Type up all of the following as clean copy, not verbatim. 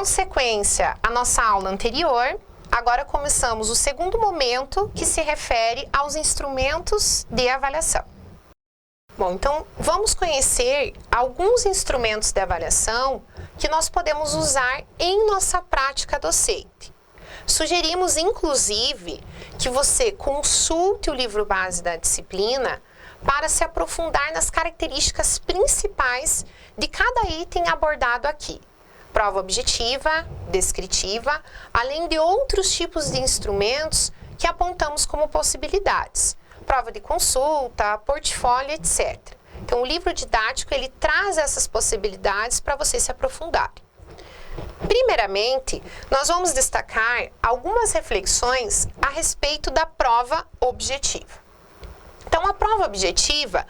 Dando sequência à nossa aula anterior, agora começamos o segundo momento que se refere aos instrumentos de avaliação. Bom, então vamos conhecer alguns instrumentos de avaliação que nós podemos usar em nossa prática docente. Sugerimos, inclusive, que você consulte o livro base da disciplina para se aprofundar nas características principais de cada item abordado aqui. Prova objetiva, descritiva, além de outros tipos de instrumentos que apontamos como possibilidades. Prova de consulta, portfólio, etc. Então, o livro didático, ele traz essas possibilidades para você se aprofundar. Primeiramente, nós vamos destacar algumas reflexões a respeito da prova objetiva. Então, a prova objetiva,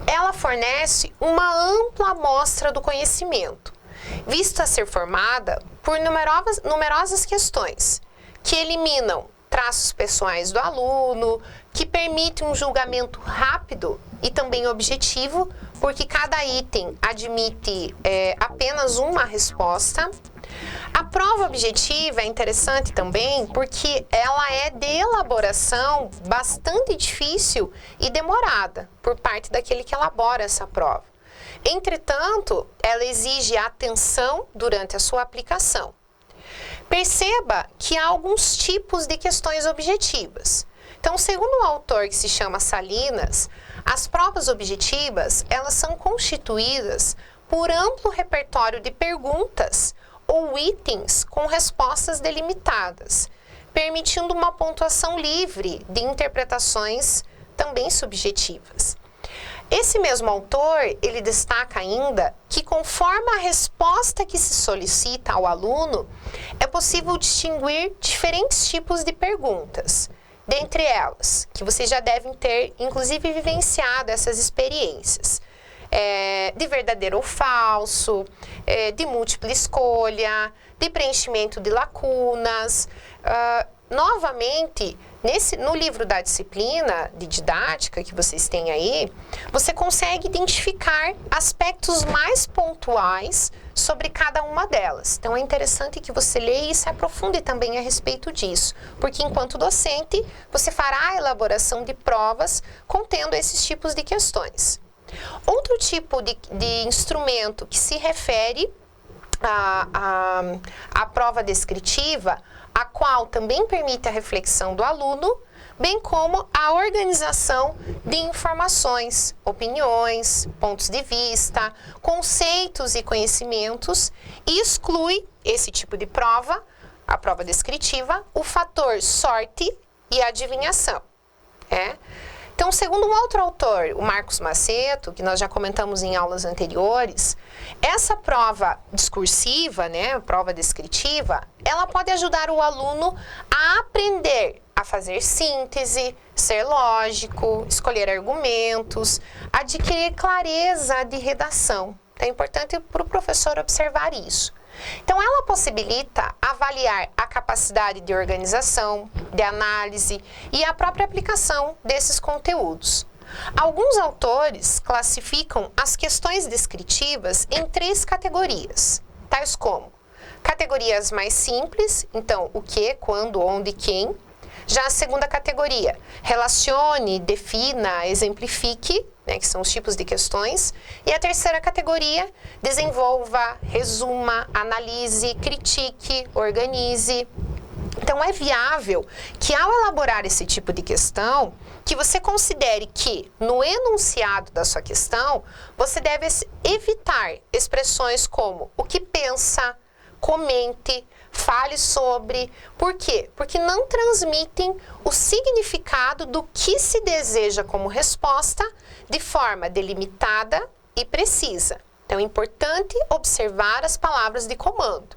ela fornece uma ampla amostra do conhecimento, visto a ser formada por numerosas questões, que eliminam traços pessoais do aluno, que permitem um julgamento rápido e também objetivo, porque cada item admite apenas uma resposta. A prova objetiva é interessante também porque ela é de elaboração bastante difícil e demorada por parte daquele que elabora essa prova. Entretanto, ela exige atenção durante a sua aplicação. Perceba que há alguns tipos de questões objetivas. Então, segundo um autor que se chama Salinas, as provas objetivas, elas são constituídas por amplo repertório de perguntas ou itens com respostas delimitadas, permitindo uma pontuação livre de interpretações também subjetivas. Esse mesmo autor, ele destaca ainda que conforme a resposta que se solicita ao aluno, é possível distinguir diferentes tipos de perguntas. Dentre elas, que vocês já devem ter, inclusive, vivenciado essas experiências. De verdadeiro ou falso, de múltipla escolha, de preenchimento de lacunas. Novamente, no livro da disciplina de didática que vocês têm aí, você consegue identificar aspectos mais pontuais sobre cada uma delas. Então, é interessante que você leia e se aprofunde também a respeito disso, porque enquanto docente, você fará a elaboração de provas contendo esses tipos de questões. Outro tipo de instrumento que se refere à prova descritiva, a qual também permite a reflexão do aluno, bem como a organização de informações, opiniões, pontos de vista, conceitos e conhecimentos, e exclui esse tipo de prova, a prova descritiva, o fator sorte e adivinhação. Então, segundo um outro autor, o Marcos Maceto, que nós já comentamos em aulas anteriores, essa prova discursiva, a prova descritiva, ela pode ajudar o aluno a aprender a fazer síntese, ser lógico, escolher argumentos, adquirir clareza de redação. Então, é importante para o professor observar isso. Então, ela possibilita avaliar a capacidade de organização, de análise e a própria aplicação desses conteúdos. Alguns autores classificam as questões descritivas em 3 categorias, tais como categorias mais simples, então o que, quando, onde e quem. Já a segunda categoria, relacione, defina, exemplifique, que são os tipos de questões. E a terceira categoria, desenvolva, resuma, analise, critique, organize. Então, é viável que ao elaborar esse tipo de questão, que você considere que no enunciado da sua questão, você deve evitar expressões como o que pensa, comente, fale sobre. Por quê? Porque não transmitem o significado do que se deseja como resposta de forma delimitada e precisa. Então, é importante observar as palavras de comando.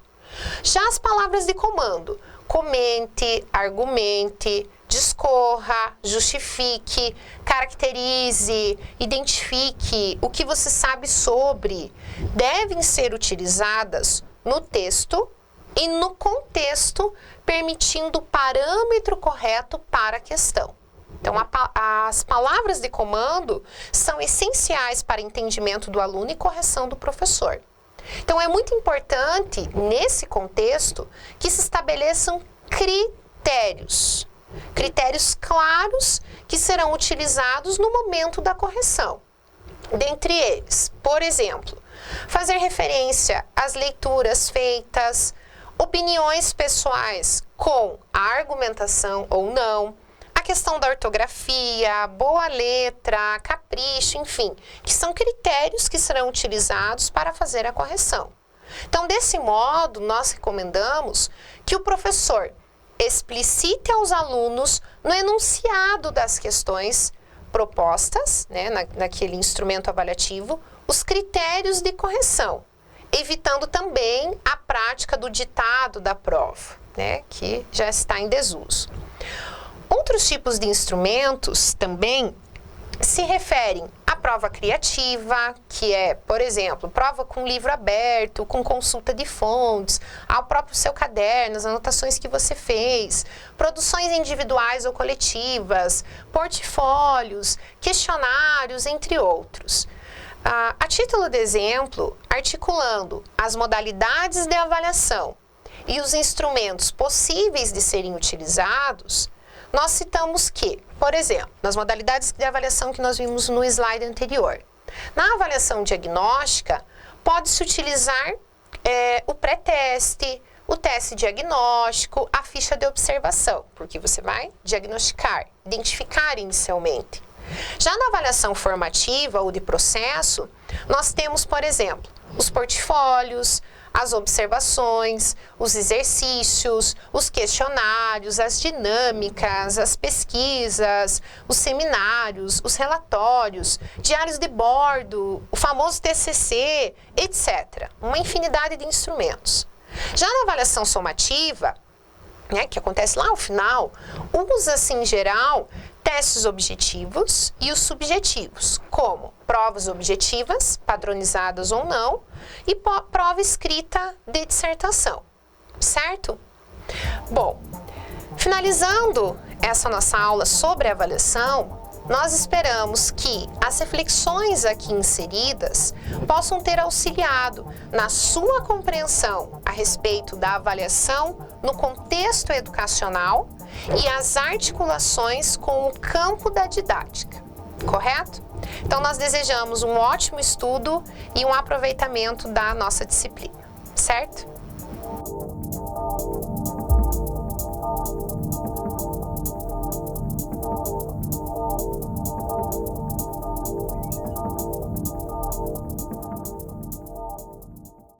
Já as palavras de comando, comente, argumente, discorra, justifique, caracterize, identifique o que você sabe sobre, devem ser utilizadas no texto e no contexto, permitindo o parâmetro correto para a questão. Então, as palavras de comando são essenciais para entendimento do aluno e correção do professor. Então, é muito importante, nesse contexto, que se estabeleçam critérios. Critérios claros que serão utilizados no momento da correção. Dentre eles, por exemplo, fazer referência às leituras feitas, opiniões pessoais com a argumentação ou não, a questão da ortografia, boa letra, capricho, enfim, que são critérios que serão utilizados para fazer a correção. Então, desse modo, nós recomendamos que o professor explicite aos alunos no enunciado das questões propostas, né, naquele instrumento avaliativo, os critérios de correção, evitando também a prática do ditado da prova, né, que já está em desuso. Outros tipos de instrumentos também se referem à prova criativa, que é, por exemplo, prova com livro aberto, com consulta de fontes, ao próprio seu caderno, as anotações que você fez, produções individuais ou coletivas, portfólios, questionários, entre outros. A título de exemplo, articulando as modalidades de avaliação e os instrumentos possíveis de serem utilizados, nós citamos que, por exemplo, nas modalidades de avaliação que nós vimos no slide anterior, na avaliação diagnóstica, pode-se utilizar o pré-teste, o teste diagnóstico, a ficha de observação, porque você vai diagnosticar, identificar inicialmente. Já na avaliação formativa ou de processo, nós temos, por exemplo, os portfólios, as observações, os exercícios, os questionários, as dinâmicas, as pesquisas, os seminários, os relatórios, diários de bordo, o famoso TCC, etc. Uma infinidade de instrumentos. Já na avaliação somativa, né, que acontece lá ao final, usa-se em geral testes objetivos e os subjetivos, como provas objetivas, padronizadas ou não, e prova escrita de dissertação, certo? Bom, finalizando essa nossa aula sobre avaliação, nós esperamos que as reflexões aqui inseridas possam ter auxiliado na sua compreensão a respeito da avaliação no contexto educacional e as articulações com o campo da didática, correto? Então, nós desejamos um ótimo estudo e um aproveitamento da nossa disciplina, certo?